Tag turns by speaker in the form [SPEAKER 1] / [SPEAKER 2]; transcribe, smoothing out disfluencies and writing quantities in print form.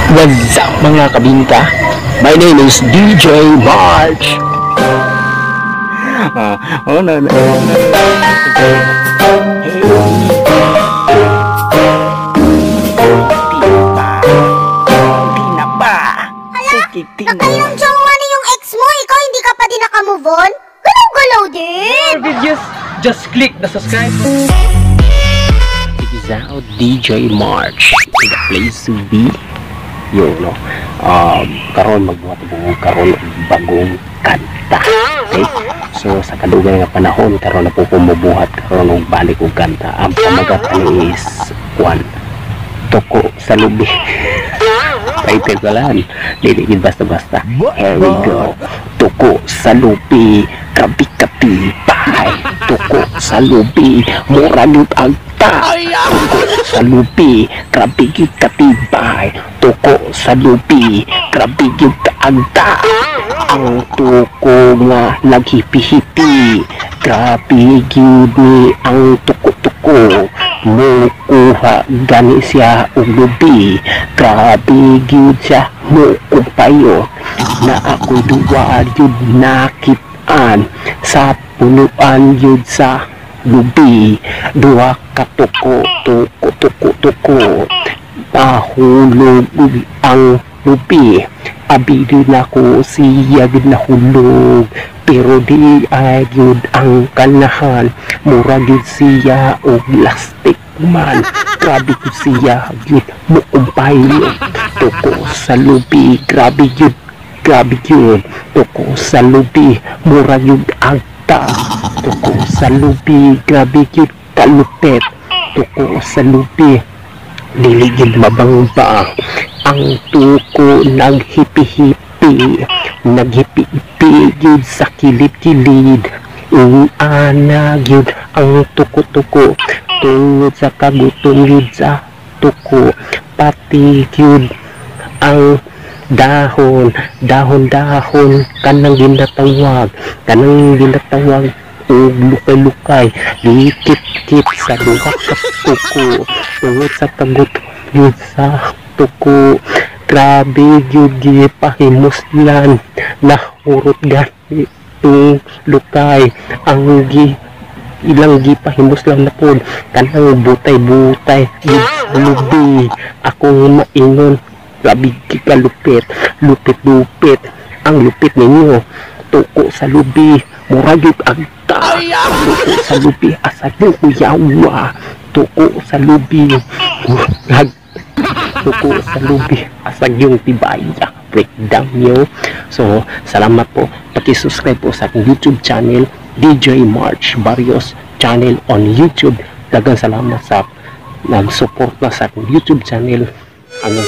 [SPEAKER 1] What's up mga kabinta? My name is DJ March. Oh no no.
[SPEAKER 2] Nakailang jowa na yung ex mo, ikaw hindi ka pa din nakamove on? Galaw-galaw din!
[SPEAKER 3] Just click the subscribe.
[SPEAKER 1] It is out DJ March. The place to be. Yun, no? Karon magbuhat mo karon bagong kanta. Okay? So, sa kadugang nga panahon, karon na po pumubuhat karon og balik og kanta. Ang pamagatan is Juan Toko sa Lubi. Title ko lang. Liligid basta-basta. Here we go. Toko sa Lubi. Kapi-kapipay. Toko sa Lubi. Murag ang Toko sa Lubi. Kapi-kapipay. Toko sa Lubi. Kapi-kapagta. Ang toko nga naghipi-hipi. Grabe yun ni ang toko-toko. Mukuha gani siya og lubi. Grabe gyud siya mukumpayo. Na ako'y duwa yun nakitaan. Sa punuan yun sa lubi. Duwa ka toko. Nahulog ang lubi. Abidin ako siya gid nahulog. Pero di ay yun ang kanahan. Mura yun siya o plastic man. Grabe yun siya yun muumpay yun. Toko sa lubi. Grabe yun. Toko sa lubi. Mura yun agta. Toko sa lubi. Grabe yun kalupet. Toko sa lubi. Diligid mabangba. Ang toko naghipi-hipi. Naghipi-hipi yun sa kilid-kilid. Ana yun ang tuko-tuko. Tungod sa kagutom yun sa tuko. Pati yun ang dahon. Dahon-dahon. Kanang ginatawag. O lukay-lukay. Likit-kit sa duha ka tuko. Tungod sa kagutom yun sa tuko. Grabe yun gipahimuslan. Nahurot gani itong lukay. Ang ilang gipahimuslan na po. Kanang butay-butay. Lubi. Ako maingon. Grabe kalupit. Lupit-lupit. Ang lupit ninyo. Tuko sa lubi. Muragit agta. Tuko sa lubi. Asa yung kuyawa. Tuko sa lubi. Tuko sa lubi. Asag yung tibaya. Breakdown nyo. So, salamat po. Paki-subscribe po sa aking YouTube channel, DJ March Barrios channel on YouTube. Dagang salamat sa nag-support na sa aking YouTube channel. Hanggang